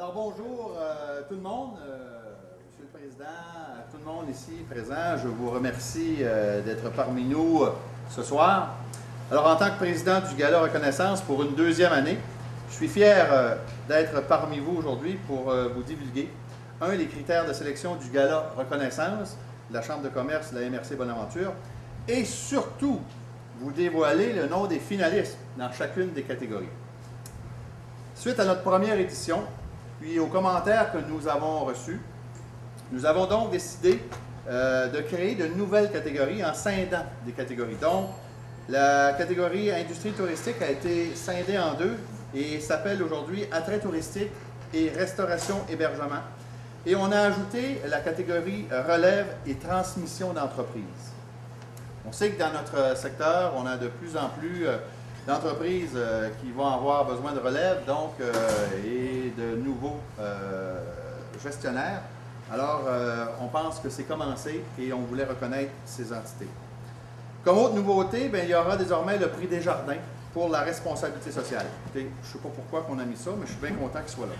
Alors bonjour tout le monde, Monsieur le Président, tout le monde ici présent, je vous remercie d'être parmi nous ce soir. Alors en tant que président du Gala Reconnaissance pour une deuxième année, je suis fier d'être parmi vous aujourd'hui pour vous divulguer les critères de sélection du Gala Reconnaissance de la Chambre de commerce de la MRC Bonaventure et surtout vous dévoiler le nom des finalistes dans chacune des catégories. Suite à notre première édition, puis aux commentaires que nous avons reçus, nous avons donc décidé de créer de nouvelles catégories en scindant des catégories. Donc, la catégorie industrie touristique a été scindée en deux et s'appelle aujourd'hui attrait touristique et restauration hébergement. Et on a ajouté la catégorie relève et transmission d'entreprise. On sait que dans notre secteur, on a de plus en plus d'entreprises qui vont avoir besoin de relève, donc, et de nouveaux gestionnaires. Alors, on pense que c'est commencé et on voulait reconnaître ces entités. Comme autre nouveauté, bien, il y aura désormais le prix Desjardins pour la responsabilité sociale. Écoutez, je ne sais pas pourquoi on a mis ça, mais je suis bien content qu'il soit là.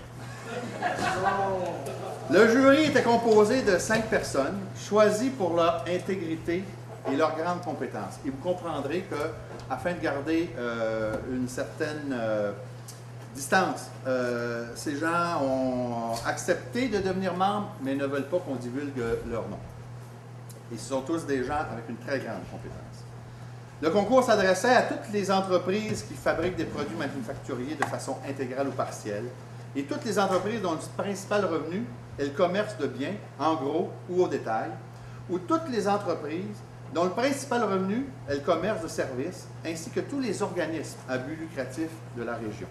Le jury était composé de 5 personnes, choisies pour leur intégrité et leurs grandes compétences. Et vous comprendrez que, afin de garder une certaine distance, ces gens ont accepté de devenir membres, mais ne veulent pas qu'on divulgue leur nom. Ils sont tous des gens avec une très grande compétence. Le concours s'adressait à toutes les entreprises qui fabriquent des produits manufacturiers de façon intégrale ou partielle, et toutes les entreprises dont le principal revenu est le commerce de biens, en gros ou au détail, ou toutes les entreprises dont le principal revenu est le commerce de services, ainsi que tous les organismes à but lucratif de la région.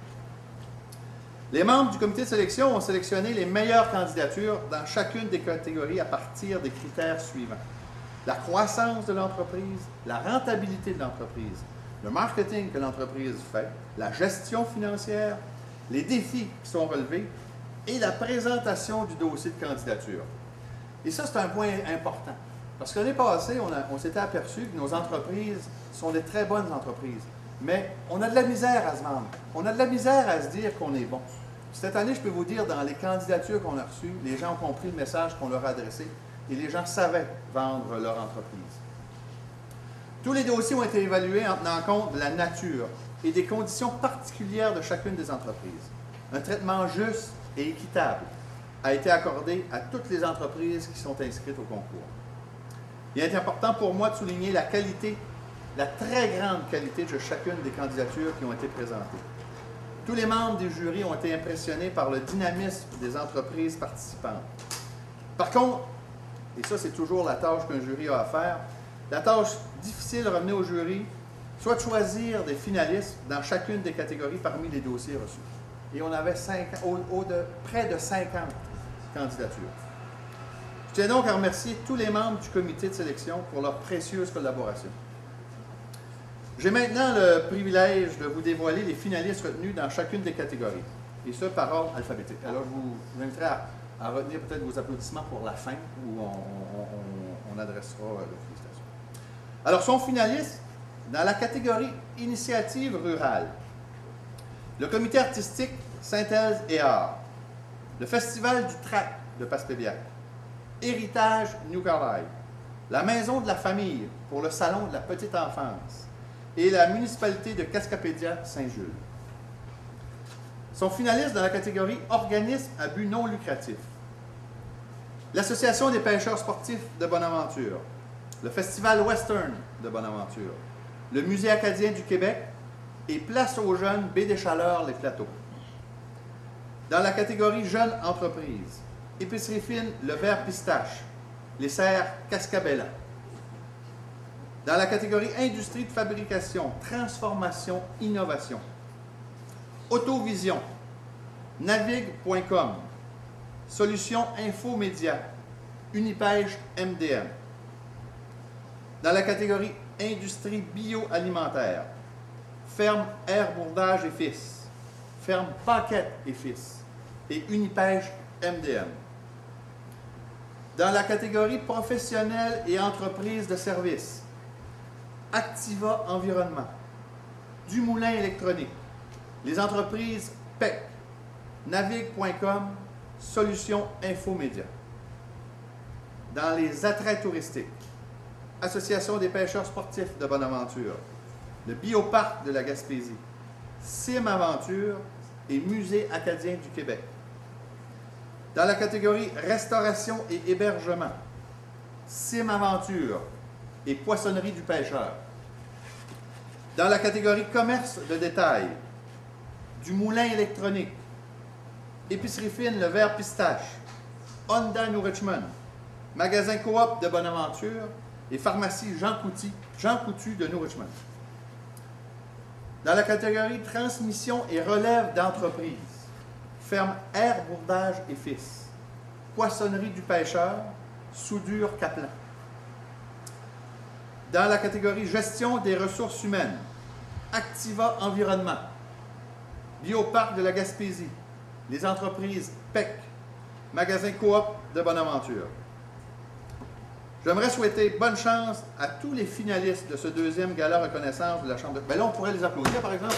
Les membres du comité de sélection ont sélectionné les meilleures candidatures dans chacune des catégories à partir des critères suivants. La croissance de l'entreprise, la rentabilité de l'entreprise, le marketing que l'entreprise fait, la gestion financière, les défis qui sont relevés et la présentation du dossier de candidature. Et ça, c'est un point important. Parce que l'année passée, on s'était aperçu que nos entreprises sont des très bonnes entreprises. Mais on a de la misère à se vendre. On a de la misère à se dire qu'on est bon. Cette année, je peux vous dire, dans les candidatures qu'on a reçues, les gens ont compris le message qu'on leur a adressé et les gens savaient vendre leur entreprise. Tous les dossiers ont été évalués en tenant compte de la nature et des conditions particulières de chacune des entreprises. Un traitement juste et équitable a été accordé à toutes les entreprises qui sont inscrites au concours. Il est important pour moi de souligner la qualité, la très grande qualité de chacune des candidatures qui ont été présentées. Tous les membres du jury ont été impressionnés par le dynamisme des entreprises participantes. Par contre, et ça c'est toujours la tâche qu'un jury a à faire, la tâche difficile revenait au jury, soit de choisir des finalistes dans chacune des catégories parmi les dossiers reçus. Et on avait près de 50 candidatures. Je tiens donc à remercier tous les membres du comité de sélection pour leur précieuse collaboration. J'ai maintenant le privilège de vous dévoiler les finalistes retenus dans chacune des catégories, et ce par ordre alphabétique. Alors je vous inviterai à retenir peut-être vos applaudissements pour la fin, où on adressera les félicitations. Alors, sont finalistes dans la catégorie Initiative rurale, le comité artistique Synthèse et Art, le Festival du Trac de Passepébiac, Héritage New Carlisle, la Maison de la Famille pour le Salon de la Petite Enfance et la municipalité de Cascapédia Saint-Jules. Sont finalistes dans la catégorie Organisme à but non lucratif, l'Association des pêcheurs sportifs de Bonaventure, le Festival Western de Bonaventure, le Musée acadien du Québec et Place aux jeunes Baie des Chaleurs, les Plateaux. Dans la catégorie Jeunes entreprises, Épicerie fine, le Vert Pistache, les serres Cascabella. Dans la catégorie Industrie de fabrication, transformation, innovation, Autovision, Navigue.com, Solutions Infomédia, Unipêche MDM. Dans la catégorie Industrie bioalimentaire, Ferme Air Bourdage et Fils, Ferme Paquette et Fils et Unipêche MDM. Dans la catégorie professionnels et entreprises de services, Activa Environnement, Dumoulin électronique, les entreprises PEC, Navigue.com, Solutions Infomédia. Dans les attraits touristiques, Association des pêcheurs sportifs de Bonaventure, le Bioparc de la Gaspésie, Sim Aventure et Musée acadien du Québec. Dans la catégorie Restauration et hébergement, Sim Aventure et Poissonnerie du pêcheur. Dans la catégorie Commerce de détail, du Moulin électronique, Épicerie fine Le Vert Pistache, Honda New Richmond, Magasin Coop de Bonaventure et Pharmacie Jean Coutu de New Richmond. Dans la catégorie Transmission et relève d'entreprise, Ferme Air Bourdage et Fils, Poissonnerie du pêcheur, Soudure Kaplan. Dans la catégorie Gestion des ressources humaines, Activa Environnement, Bioparc de la Gaspésie, les entreprises PEC, Magasin Coop de Bonaventure. J'aimerais souhaiter bonne chance à tous les finalistes de ce deuxième gala reconnaissance de la Chambre de... Ben là, on pourrait les applaudir, par exemple.